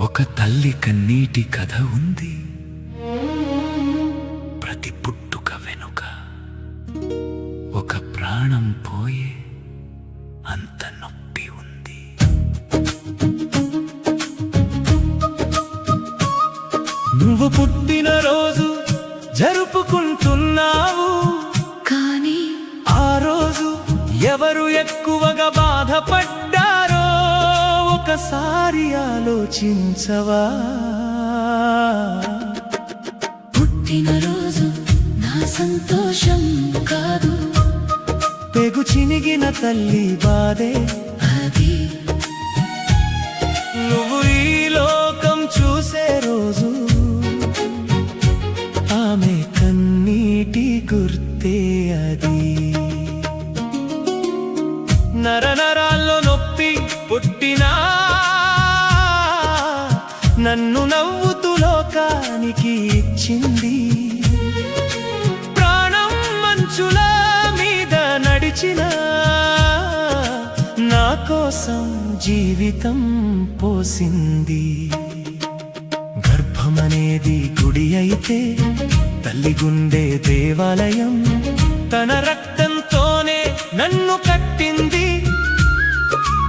ఒక తల్లి కన్నీటి కథ ఉంది. ప్రతి పుట్టుక వెనుక ఒక ప్రాణం పోయే అంత నొప్పి ఉంది. నువ్వు పుట్టిన రోజు జరుపుకుంటున్నావు, కానీ ఆ రోజు ఎవరు ఎక్కువగా బాధపడ్డారో ఒకసారి ఆలోచించవా? పుట్టినరోజు నా సంతోషం కాదు, పెగు చినిగిన తల్లి బాధే అది. నువ్వు ఈ లోకం చూసే రోజు ఆమె కన్నీటి గుర్తే అది. నరనరాల్లో నొప్పి పుట్టినా నన్ను నవ్వుతూ లోకానికి ఇచ్చింది. ప్రాణం మంచుల మీద నడిచిన నా కోసం జీవితం పోసింది. గర్భమనేది గుడి అయితే తల్లి గుండె దేవాలయం. తన రక్తంతోనే నన్ను కట్టింది,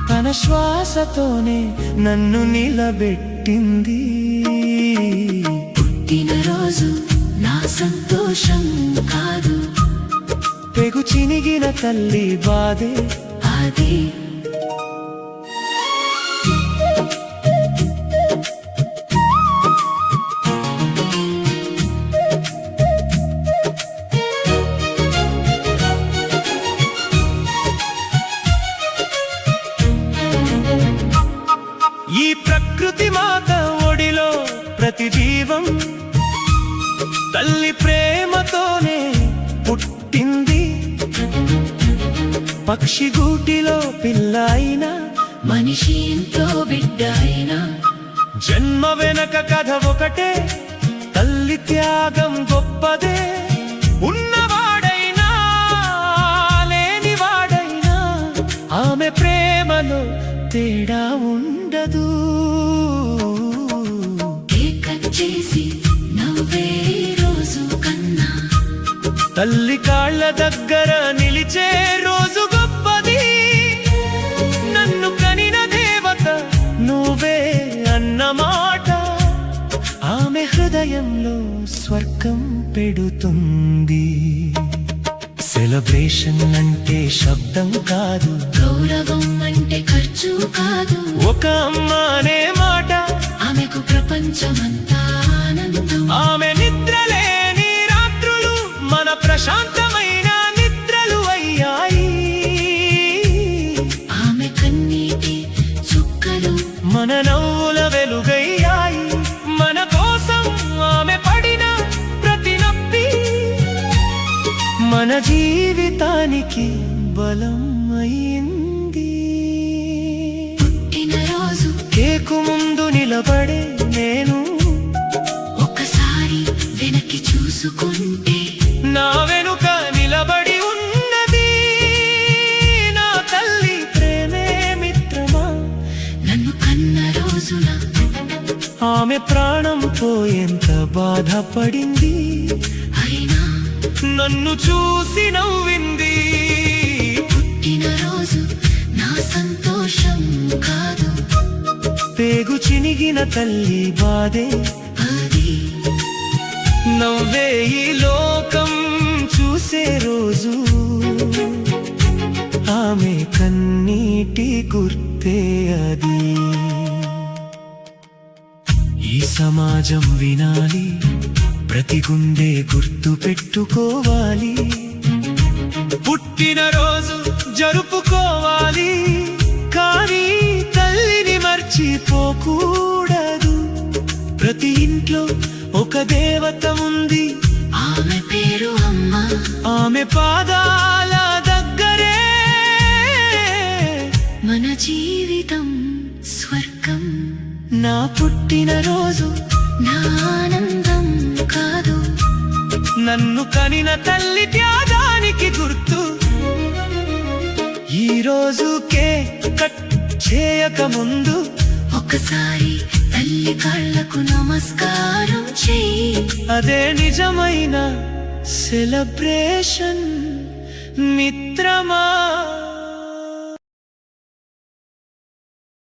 తన శ్వాసతోనే నన్ను నిలబెట్టింది. పుట్టినరోజు నా సంతోషం కాదు, పెగు చినిగిన తల్లి బాధే అది. ఈ ప్రకృతి మాత ఒడిలో ప్రతి జీవం తల్లి ప్రేమతోనే పుట్టింది. పక్షి గూటిలో పిల్ల అయినా, మనిషి ఎంతో బిడ్డ అయినా, జన్మ వెనక కథ ఒకటే, తల్లి త్యాగం గొప్పదే. ఉన్నవాడైనా లేనివాడైనా ఆమె ప్రేమలో తేడా ఉండదు. కేక చేసి నవ్వే రోజు కన్నా తల్లి కాళ్ళ దగ్గర నిలిచే రోజు గొప్పది. నన్ను కనిన దేవత నువ్వే అన్నమాట ఆమె హృదయంలో స్వర్గం పెడుతుంది. సెలబ్రేషన్ అంటే శబ్దం కాదు, గౌరవం అంటే ఖర్చు కాదు. ఒక అమ్మ అనే మాట ఆమెకు ప్రపంచమంతా ఆనందం. ఆమె నిద్రలేని రాత్రులు మన ప్రశాంతమైన నిద్రలు అయ్యాయి. ఆమె కన్నీటి చుక్కలు మన నవ్వుల వెలుగయ్యాయి. మన కోసం ఆమె పడిన ప్రతి నొప్పి మన జీవితానికి బలం అయింది. పుట్టినరోజు కేకు ముందు నిలబడే నేను ఒకసారి వెనక్కి చూసుకుంటే నా వెనుక నిలబడి ఉన్నది నా తల్లి ప్రేమే మిత్రమా. నన్ను కన్న రోజున ఆమె ప్రాణం పోయేంత బాధపడింది, అయినా నన్ను చూసి నవ్వింది. పుట్టినరోజు నా సంతోషం కాదు, పేగు చినిగిన తల్లి బాధే అది. నవ్వే ఈ లోకం చూసే రోజు ఆమె కన్నీటి గుర్తే అది. ఈ సమాజం వినాలి, ప్రతి గుండె గుర్తు పెట్టుకోవాలి. పుట్టినరోజు జరుపుకోవాలి, కానీ తల్లిని మర్చిపోకూడదు. ప్రతి ఇంట్లో ఒక దేవత ఉంది, ఆమె పేరు అమ్మ. ఆమె పాదాల దగ్గరే మన జీవితం స్వర్గం. నా పుట్టినరోజు నా ఆనందం కాదు, నన్ను కనిన తల్లి త్యాగానికి గుర్తు. ఈ రోజు కేక్ కట్ చేయక ముందు ఒకసారి తల్లి కాళ్ళకు నమస్కారం చెయ్యి. అదే నిజమైన సెలబ్రేషన్ మిత్రమా.